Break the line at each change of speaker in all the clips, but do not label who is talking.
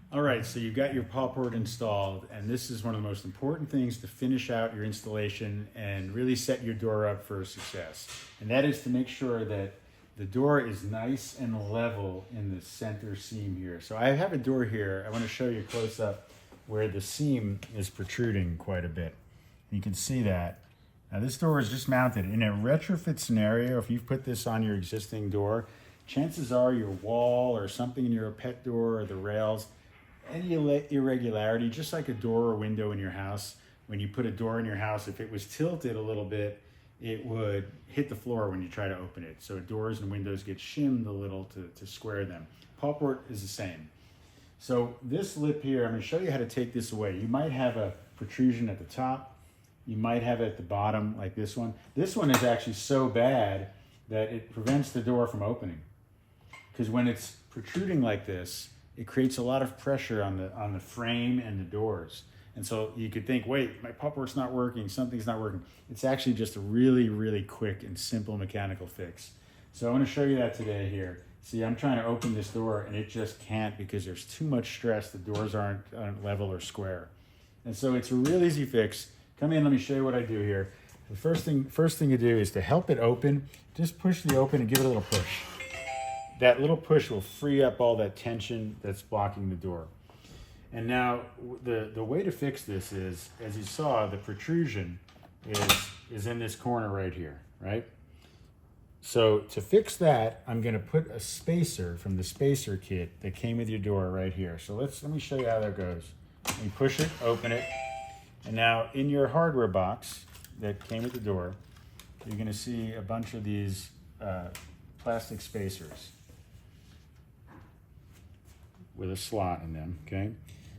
All right, so you've got your Pawport installed, and this is one of the most important things to finish out your installation and really set your door up for success. And that is to make sure that the door is nice and level in the center seam here. So I have a door here. I want to show you close up where the seam is protruding quite a bit. You can see that. Now this door is just mounted. In a retrofit scenario, if you've put this on your existing door, chances are your wall or something in your pet door or the rails, any irregularity, just like a door or window in your house, when you put a door in your house, if it was tilted a little bit, it would hit the floor when you try to open it. So doors and windows get shimmed a little to square them. Pawport is the same. So this lip here, I'm going to show you how to take this away. You might have a protrusion at the top. You might have it at the bottom like this one. This one is actually so bad that it prevents the door from opening. Because when it's protruding like this, it creates a lot of pressure on the frame and the doors. And so you could think, wait, my Pawport's not working, something's not working. It's actually just a really, really quick and simple mechanical fix. So I want to show you that today here. See, I'm trying to open this door and it just can't because there's too much stress. The doors aren't level or square. And so it's a real easy fix. Come in, let me show you what I do here. The first thing to do is to help it open, just push the open and give it a little push. That little push will free up all that tension that's blocking the door. And now the way to fix this is, as you saw, the protrusion is in this corner right here, right? So to fix that, I'm gonna put a spacer from the spacer kit that came with your door right here. So let me show you how that goes. You push it, open it, and now in your hardware box that came with the door, you're gonna see a bunch of these plastic spacers with a slot in them, okay?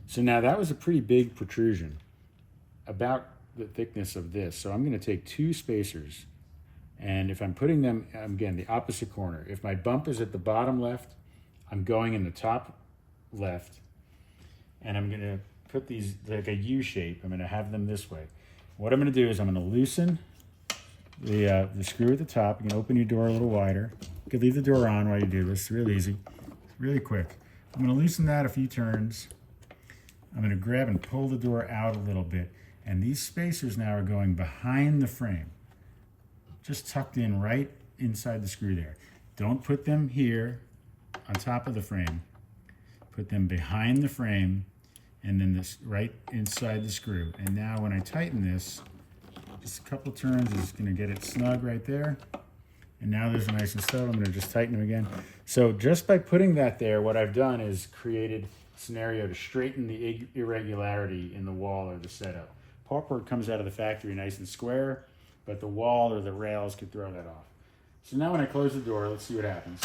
So now that was a pretty big protrusion, about the thickness of this. So I'm gonna take two spacers, and if I'm putting them, again, the opposite corner, if my bump is at the bottom left, I'm going in the top left, and I'm gonna put these like a U shape. I'm gonna have them this way. What I'm gonna do is I'm gonna loosen the screw at the top. You can open your door a little wider. You can leave the door on while you do this, real easy, really quick. I'm going to loosen that a few turns. I'm going to grab and pull the door out a little bit. And these spacers now are going behind the frame, just tucked in right inside the screw there. Don't put them here on top of the frame. Put them behind the frame and then this right inside the screw. And now when I tighten this, just a couple turns is going to get it snug right there. And now there's a nice and settled. I'm going to just tighten them again. So just by putting that there, what I've done is created a scenario to straighten the irregularity in the wall or the setup. Pawport comes out of the factory nice and square, but the wall or the rails could throw that off. So now when I close the door, let's see what happens.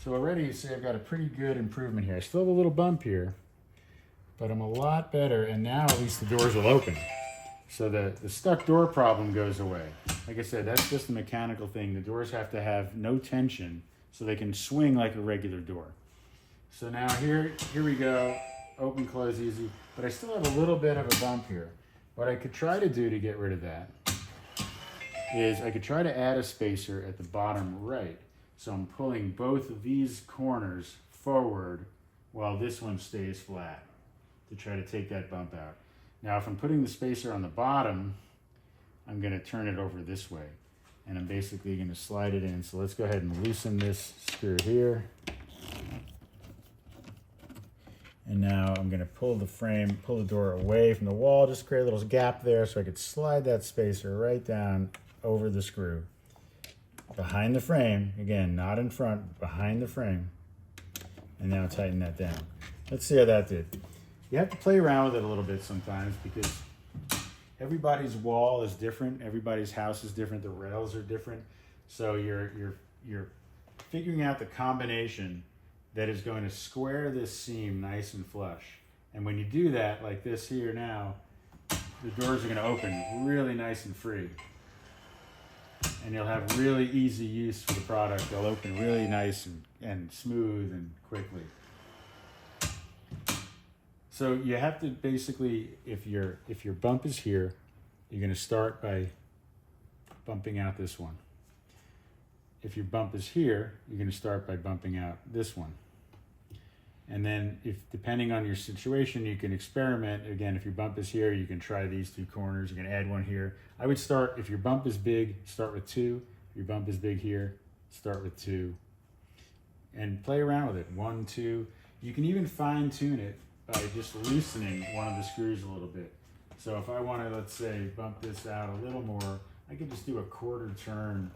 So already you see I've got a pretty good improvement here. I still have a little bump here, but I'm a lot better, and now at least the doors will open. So the stuck door problem goes away. Like I said, that's just a mechanical thing. The doors have to have no tension so they can swing like a regular door. So now here we go, open, close, easy. But I still have a little bit of a bump here. What I could try to do to get rid of that is I could try to add a spacer at the bottom right. So I'm pulling both of these corners forward while this one stays flat to try to take that bump out. Now, if I'm putting the spacer on the bottom, I'm going to turn it over this way. And I'm basically going to slide it in. So let's go ahead and loosen this screw here. And now I'm going to pull the door away from the wall, just create a little gap there so I could slide that spacer right down over the screw. Behind the frame, again, not in front, behind the frame. And now tighten that down. Let's see how that did. You have to play around with it a little bit sometimes because everybody's wall is different, everybody's house is different, the rails are different. So you're figuring out the combination that is going to square this seam nice and flush. And when you do that, like this here now, the doors are going to open really nice and free. And you'll have really easy use for the product. They'll open really nice and smooth and quickly. So you have to basically, if your bump is here, you're going to start by bumping out this one. If your bump is here, you're going to start by bumping out this one. And then depending on your situation, you can experiment. Again, if your bump is here, you can try these two corners. You can add one here. I would start, if your bump is big, start with 2. If your bump is big here, start with 2. And play around with it, 1, 2. You can even fine tune it by just loosening one of the screws a little bit. So if I want to, let's say, bump this out a little more, I can just do a quarter turn,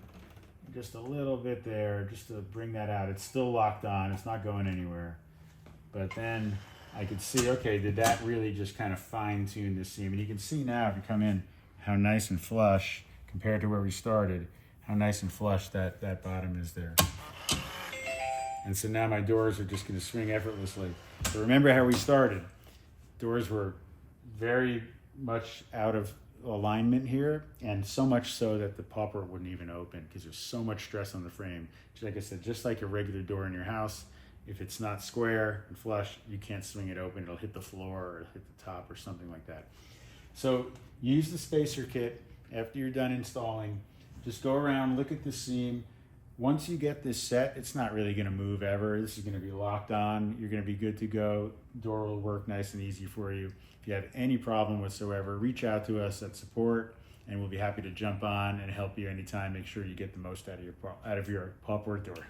just a little bit there, just to bring that out. It's still locked on, it's not going anywhere. But then I could see, okay, did that really just kind of fine tune the seam? And you can see now, if you come in, how nice and flush, compared to where we started, how nice and flush that bottom is there. And so now my doors are just going to swing effortlessly. But remember how we started. Doors were very much out of alignment here, and so much so that the Pawport wouldn't even open because there's so much stress on the frame. Like I said, just like a regular door in your house, if it's not square and flush, you can't swing it open. It'll hit the floor or hit the top or something like that. So use the spacer kit after you're done installing. Just go around, look at the seam. Once you get this set, it's not really going to move ever. This is going to be locked on. You're going to be good to go. Door will work nice and easy for you. If you have any problem whatsoever, reach out to us at support, and we'll be happy to jump on and help you anytime. Make sure you get the most out of your Pawport door.